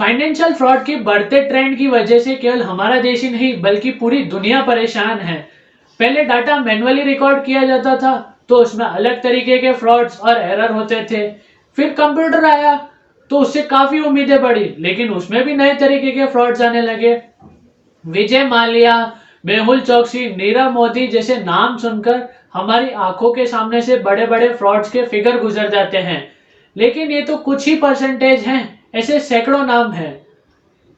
Financial fraud की बढ़ते trend की वजह से केवल हमारा देश ही नहीं बल्कि पूरी दुनिया परेशान है। पहले डाटा मैन्युअली रिकॉर्ड किया जाता था तो उसमें अलग तरीके के फ्रॉड्स और एरर होते थे। फिर कंप्यूटर आया तो उससे काफी उम्मीदें बढ़ी, लेकिन उसमें भी नए तरीके के फ्रॉड्स आने लगे। विजय माल्या, मेहुल चौकसी, नीरव मोदी जैसे नाम सुनकर हमारी आंखों के सामने से बड़े बड़े फ्रॉड्स के फिगर गुजर जाते हैं, लेकिन ये तो कुछ ही परसेंटेज हैं, ऐसे सैकड़ों नाम हैं।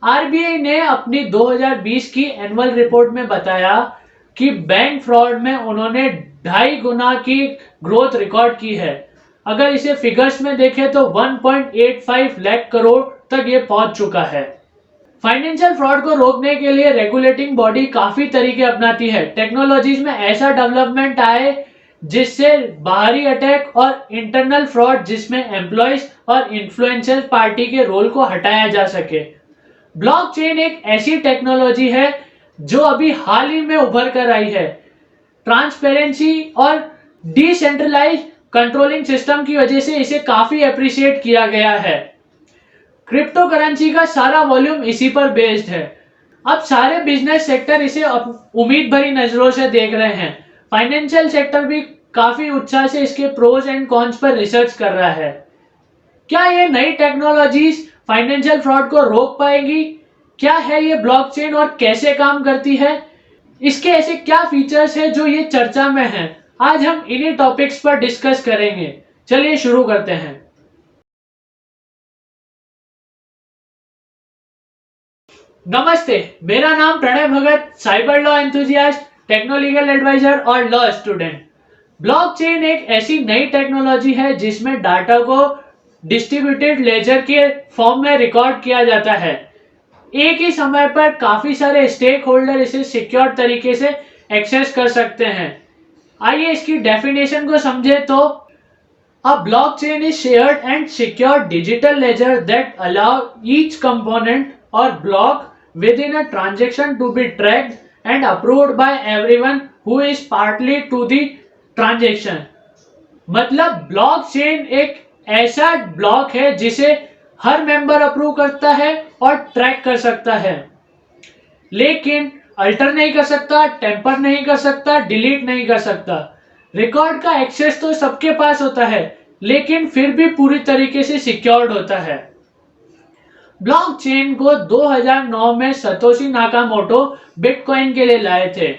आरबीआई ने अपनी 2020 की एनुअल रिपोर्ट में बताया कि बैंक फ्रॉड में उन्होंने 2.5 गुना की ग्रोथ रिकॉर्ड की है। अगर इसे फिगर्स में देखें तो 1.85 लाख करोड़ तक ये पहुंच चुका है। फाइनेंशियल फ्रॉड को रोकने के लिए रेगुलेटिंग बॉडी काफी तरीके अपनाती है। टेक्नोलॉजीज में ऐसा डेवलपमेंट आए जिससे बाहरी अटैक और इंटरनल फ्रॉड जिसमें एम्प्लॉयज और इन्फ्लुएंशियल पार्टी के रोल को हटाया जा सके। ब्लॉकचेन एक ऐसी टेक्नोलॉजी है जो अभी हाल ही में उभर कर आई है। ट्रांसपेरेंसी और डिसेंट्रलाइज कंट्रोलिंग सिस्टम की वजह से इसे काफी अप्रिशिएट किया गया है। क्रिप्टो करेंसी का सारा वॉल्यूम इसी पर बेस्ड है। अब सारे बिजनेस सेक्टर इसे उम्मीद भरी नजरों से देख रहे हैं। फाइनेंशियल सेक्टर भी काफी उत्साह से इसके प्रोज एंड कॉन्स पर रिसर्च कर रहा है। क्या ये नई टेक्नोलॉजीज फाइनेंशियल फ्रॉड को रोक पाएगी? क्या है ये ब्लॉकचेन और कैसे काम करती है? इसके ऐसे क्या फीचर्स हैं जो ये चर्चा में हैं? आज हम इन्हीं टॉपिक्स पर डिस्कस करेंगे। चलिए शुरू करते हैं। नमस्ते, मेरा नाम Pranay Bhagat, cyber law enthusiast, techno legal advisor और लॉ स्टूडेंट। ब्लॉकचेन एक ऐसी नई टेक्नोलॉजी है जिसमें डाटा को डिस्ट्रीब्यूटेड लेजर के फॉर्म में रिकॉर्ड किया जाता है। एक ही समय पर काफी सारे स्टेक होल्डर इसे सिक्योर तरीके से एक्सेस कर सकते हैं। आइए इसकी डेफिनेशन को समझे तो A blockchain is shared and secure digital ledger that allow each component or block within a transaction to be tracked and approved by everyone who is partly to the transaction। मतलब blockchain एक ऐसा block है जिसे हर member approve करता है और track कर सकता है, लेकिन अल्टर नहीं कर सकता, टेम्पर नहीं कर सकता, डिलीट नहीं कर सकता। रिकॉर्ड का एक्सेस तो सबके पास होता है, लेकिन फिर भी पूरी तरीके से सिक्योर्ड होता है। ब्लॉकचेन को 2009 में सतोशी नाकामोटो बिटकॉइन के लिए लाए थे।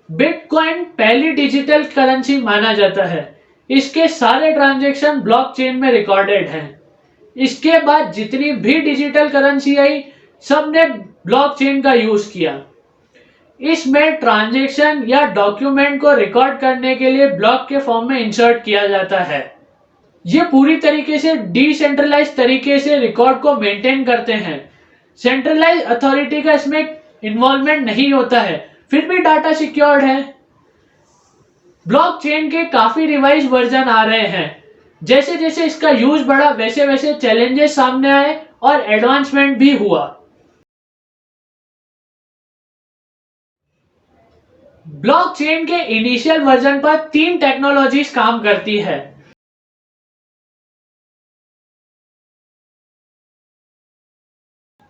बिटकॉइन पहली डिजिटल करेंसी माना जाता है। इसके सारे ट्रांजैक्शन ब्लॉकचेन में रिकॉर्डेड हैं। इसके बाद जितनी भी डिजिटल करेंसी आई, सबने ब्लॉकचेन का यूज किया। इसमें ट्रांजैक्शन या डॉक्यूमेंट को रिकॉर्ड करने के लिए ब्लॉक के फॉर्म में इंसर्ट किया जाता है। ये पूरी तरीके से डिसेंट्रलाइज तरीके से रिकॉर्ड को मेंटेन करते हैं। सेंट्रलाइज अथॉरिटी का इसमें इन्वॉल्वमेंट नहीं होता है, फिर भी डाटा सिक्योर्ड है। ब्लॉकचेन के काफी रिवाइज वर्जन आ रहे हैं। जैसे जैसे इसका यूज बढ़ा वैसे वैसे चैलेंजेस सामने आए और एडवांसमेंट भी हुआ। ब्लॉकचेन के इनिशियल वर्जन पर 3 टेक्नोलॉजीज काम करती है।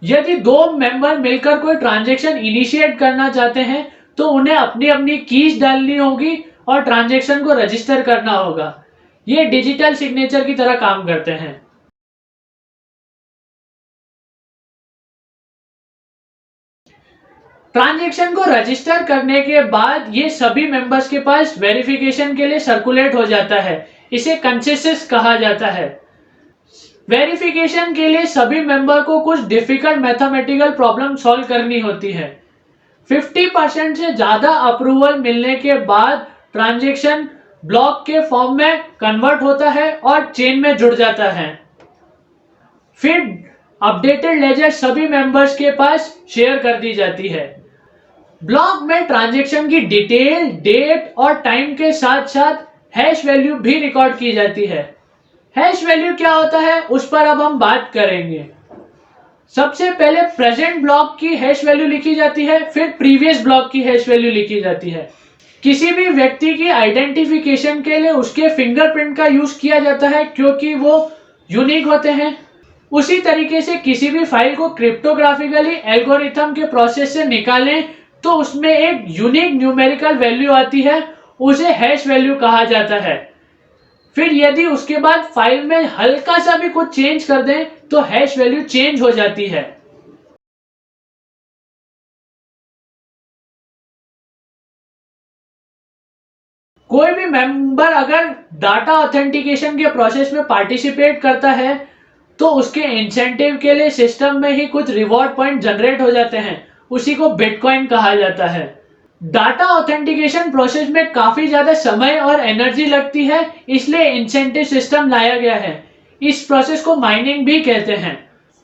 यदि 2 मेंबर मिलकर कोई ट्रांजैक्शन इनिशिएट करना चाहते हैं तो उन्हें अपनी अपनी कीज डालनी होगी और ट्रांजैक्शन को रजिस्टर करना होगा। ये डिजिटल सिग्नेचर की तरह काम करते हैं। ट्रांजैक्शन को रजिस्टर करने के बाद ये सभी मेंबर्स के पास वेरिफिकेशन के लिए सर्कुलेट हो जाता है। इसे कंसेंसस कहा जाता है। वेरिफिकेशन के लिए सभी मेंबर को कुछ डिफिकल्ट मैथमेटिकल प्रॉब्लम सॉल्व करनी होती है। 50% से ज्यादा अप्रूवल मिलने के बाद ट्रांजैक्शन ब्लॉक के फॉर्म में कन्वर्ट होता है और चेन में जुड़ जाता है। फिर अपडेटेड लेजर सभी मेंबर्स के पास शेयर कर दी जाती है। ब्लॉक में ट्रांजैक्शन की डिटेल, डेट और टाइम के साथ साथ हैश वैल्यू भी रिकॉर्ड की जाती है। हैश वैल्यू क्या होता है उस पर अब हम बात करेंगे। सबसे पहले प्रेजेंट ब्लॉक की हैश वैल्यू लिखी जाती है, फिर प्रीवियस ब्लॉक की हैश वैल्यू लिखी जाती है। किसी भी व्यक्ति की आइडेंटिफिकेशन के लिए उसके फिंगरप्रिंट का यूज किया जाता है क्योंकि वो यूनिक होते हैं। उसी तरीके से किसी भी फाइल को क्रिप्टोग्राफिकली एल्गोरिथम के प्रोसेस से निकालें तो उसमें एक यूनिक न्यूमेरिकल वैल्यू आती है, उसे हैश वैल्यू कहा जाता है। फिर यदि उसके बाद फाइल में हल्का सा भी कुछ चेंज कर दें तो हैश वैल्यू चेंज हो जाती है। कोई भी मेंबर अगर डाटा ऑथेंटिकेशन के प्रोसेस में पार्टिसिपेट करता है तो उसके इंसेंटिव के लिए सिस्टम में ही कुछ रिवॉर्ड पॉइंट जनरेट हो जाते हैं, उसी को बिटकॉइन कहा जाता है। डाटा ऑथेंटिकेशन प्रोसेस में काफी ज्यादा समय और एनर्जी लगती है, इसलिए इंसेंटिव सिस्टम लाया गया है। इस प्रोसेस को माइनिंग भी कहते हैं।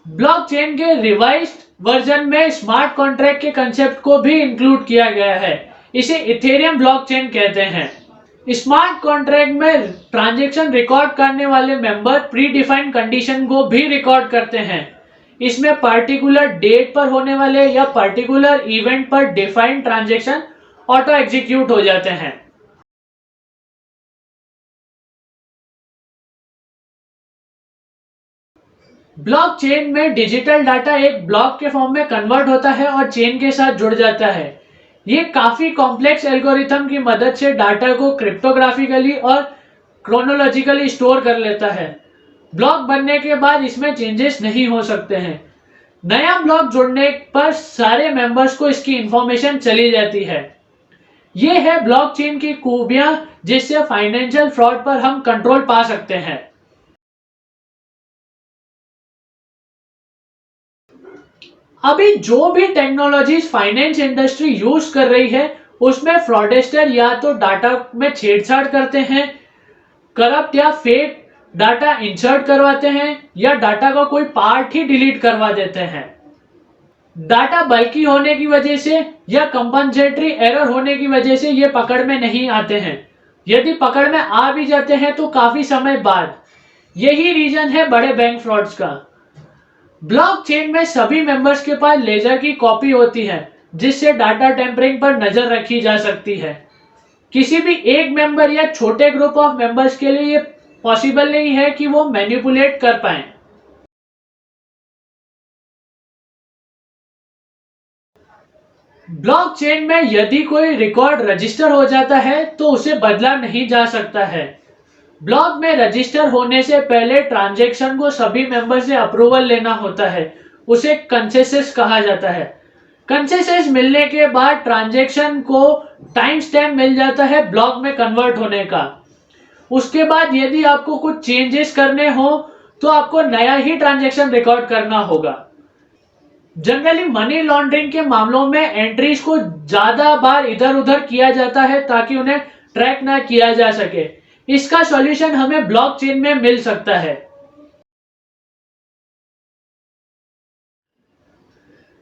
ब्लॉकचेन के रिवाइज्ड वर्जन में स्मार्ट कॉन्ट्रैक्ट के कंसेप्ट को भी इंक्लूड किया गया है, इसे इथेरियम ब्लॉकचेन कहते हैं। स्मार्ट कॉन्ट्रैक्ट में ट्रांजैक्शन रिकॉर्ड करने वाले मेंबर प्री डिफाइंड कंडीशन को भी रिकॉर्ड करते हैं। इसमें पर्टिकुलर डेट पर होने वाले या पर्टिकुलर इवेंट पर डिफाइंड ट्रांजैक्शन ऑटो एग्जीक्यूट हो जाते हैं। ब्लॉकचेन में डिजिटल डाटा एक ब्लॉक के फॉर्म में कन्वर्ट होता है और चेन के साथ जुड़ जाता है। ये काफी कॉम्प्लेक्स एल्गोरिथम की मदद से डाटा को क्रिप्टोग्राफिकली और क्रोनोलॉजिकली स्टोर कर लेता है। ब्लॉक बनने के बाद इसमें चेंजेस नहीं हो सकते हैं। नया ब्लॉक जुड़ने पर सारे मेंबर्स को इसकी इंफॉर्मेशन चली जाती है। ये है ब्लॉकचेन की खूबियां जिससे फाइनेंशियल फ्रॉड पर हम कंट्रोल पा सकते हैं। अभी जो भी टेक्नोलॉजीज फाइनेंस इंडस्ट्री यूज कर रही है उसमें फ्रॉडेस्टर या तो डाटा में छेड़छाड़ करते हैं, करप्ट या फेक डाटा इंसर्ट करवाते हैं या डाटा का कोई पार्ट ही डिलीट करवा देते हैं। डाटा बल्की होने की वजह से या कंपनसेटरी एरर होने की वजह से ये पकड़ में नहीं आते हैं। यदि पकड़ में आ भी जाते हैं तो काफी समय बाद। यही रीजन है बड़े बैंक फ्रॉड्स का। ब्लॉकचेन में सभी मेंबर्स के पास लेजर की कॉपी होती है जिससे डाटा टेम्परिंग पर नजर रखी जा सकती है। किसी भी एक मेंबर या छोटे ग्रुप ऑफ मेंबर्स के लिए ये पॉसिबल नहीं है कि वो मैनिपुलेट कर पाए। ब्लॉकचेन में यदि कोई रिकॉर्ड रजिस्टर हो जाता है तो उसे बदला नहीं जा सकता है। ब्लॉक में रजिस्टर होने से पहले ट्रांजैक्शन को सभी मेंबर से अप्रूवल लेना होता है, उसे कंसेंसस कहा जाता है। कंसेंसस मिलने के बाद ट्रांजैक्शन को टाइम स्टैम्प मिल जाता है ब्लॉक में कन्वर्ट होने का। उसके बाद यदि आपको कुछ चेंजेस करने हो तो आपको नया ही ट्रांजैक्शन रिकॉर्ड करना होगा। जनरली मनी लॉन्ड्रिंग के मामलों में एंट्रीज को ज्यादा बार इधर उधर किया जाता है ताकि उन्हें ट्रैक ना किया जा सके। इसका सॉल्यूशन हमें ब्लॉकचेन में मिल सकता है।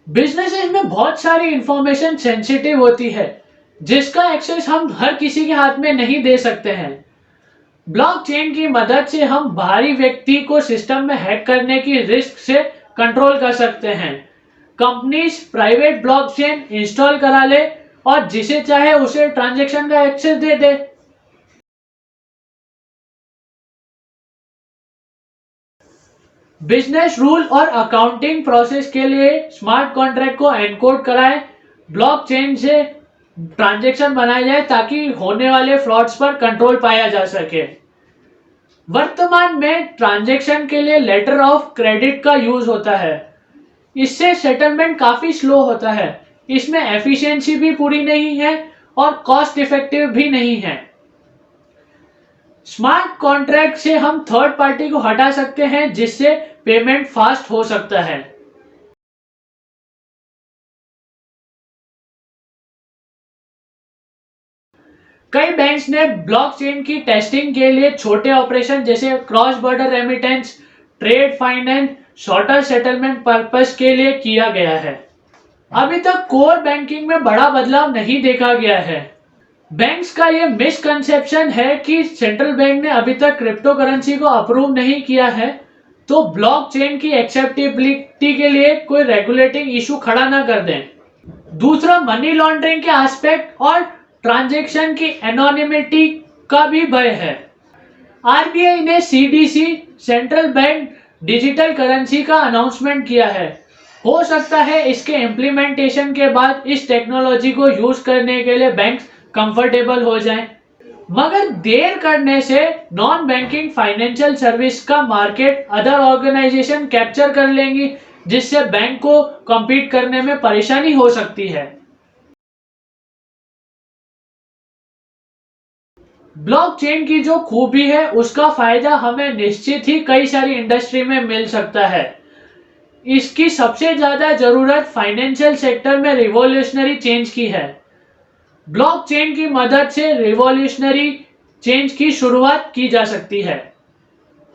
बिजनेसेस में बहुत सारी इंफॉर्मेशन सेंसिटिव होती है जिसका एक्सेस हम हर किसी के हाथ में नहीं दे सकते हैं। ब्लॉकचेन की मदद से हम बाहरी व्यक्ति को सिस्टम में हैक करने की रिस्क से कंट्रोल कर सकते हैं। कंपनीज प्राइवेट ब्लॉकचेन इंस्टॉल करा ले और जिसे चाहे उसे ट्रांजैक्शन का एक्सेस दे दे। बिजनेस रूल और अकाउंटिंग प्रोसेस के लिए स्मार्ट कॉन्ट्रैक्ट को एनकोड कराएं, ब्लॉकचेन से ट्रांजैक्शन बनाए जाए ताकि होने वाले फ्रॉड्स पर कंट्रोल पाया जा सके। वर्तमान में ट्रांजैक्शन के लिए लेटर ऑफ क्रेडिट का यूज होता है। इससे सेटलमेंट काफी स्लो होता है, इसमें एफिशिएंसी भी पूरी नहीं है और कॉस्ट इफेक्टिव भी नहीं है। स्मार्ट कॉन्ट्रैक्ट से हम थर्ड पार्टी को हटा सकते हैं जिससे पेमेंट फास्ट हो सकता है। कई बैंक्स ने ब्लॉकचेन की टेस्टिंग के लिए छोटे ऑपरेशन जैसे cross border remittance, trade finance, shorter settlement purpose के लिए किया गया है। अभी तक कोर बैंकिंग में बड़ा बदलाव नहीं देखा गया है। बैंक्स का यह मिसकंसेप्शन है कि सेंट्रल बैंक ने अभी तक क्रिप्टो करेंसी को अप्रूव नहीं किया है तो ब्लॉकचेन की एक्सेप्टेबिलिटी के लिए कोई रेगुलेटिंग इशू खड़ा ना कर दें। दूसरा, मनी लॉन्ड्रिंग के एस्पेक्ट और ट्रांजैक्शन की एनोनिमिटी का भी भय है। आरबीआई ने CDC central bank digital currency का अनाउंसमेंट किया है। हो सकता है इसके इम्प्लीमेंटेशन के बाद इस टेक्नोलॉजी को यूज करने के लिए बैंक्स कंफर्टेबल हो जाएं। मगर देर करने से नॉन बैंकिंग फाइनेंशियल सर्विस का मार्केट अदर ऑर्गेनाइजेशन कैप्चर कर लेंगी, जिससे बैंक को कॉम्पीट करने में परेशानी हो सकती है। ब्लॉकचेन की जो खूबी है उसका फायदा हमें निश्चित ही कई सारी इंडस्ट्री में मिल सकता है। इसकी सबसे ज्यादा जरूरत फाइनेंशियल सेक्टर में रिवॉल्यूशनरी चेंज की है। ब्लॉकचेन की मदद से रिवॉल्यूशनरी चेंज की शुरुआत की जा सकती है।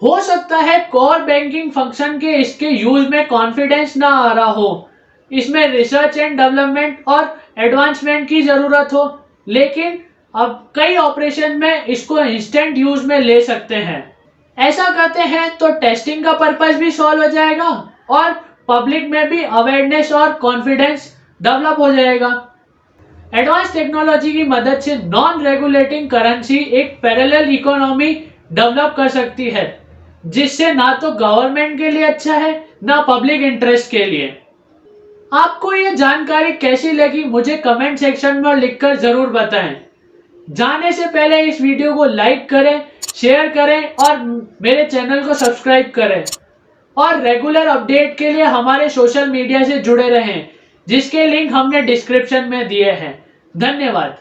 हो सकता है कोर बैंकिंग फंक्शन के इसके यूज में कॉन्फिडेंस ना आ रहा हो, इसमें रिसर्च एंड डेवलपमेंट और एडवांसमेंट की जरूरत हो, लेकिन अब कई ऑपरेशन में इसको इंस्टेंट यूज में ले सकते हैं। ऐसा करते हैं तो टेस्टिंग का पर्पस भी सॉल्व हो जाएगा और पब्लिक में भी अवेयरनेस और कॉन्फिडेंस डेवलप हो जाएगा। एडवांस टेक्नोलॉजी की मदद से नॉन रेगुलेटिंग करेंसी एक पैरेलल इकोनॉमी डेवलप कर सकती है, जिससे ना तो गवर्नमेंट के लिए अच्छा है ना पब्लिक इंटरेस्ट के लिए। आपको ये जानकारी कैसी लगी मुझे कमेंट सेक्शन में लिखकर जरूर बताएं। जाने से पहले इस वीडियो को लाइक करें, शेयर करें और मेरे चैनल को सब्सक्राइब करें और रेगुलर अपडेट के लिए हमारे सोशल मीडिया से जुड़े रहें, जिसके लिंक हमने डिस्क्रिप्शन में दिए हैं। धन्यवाद।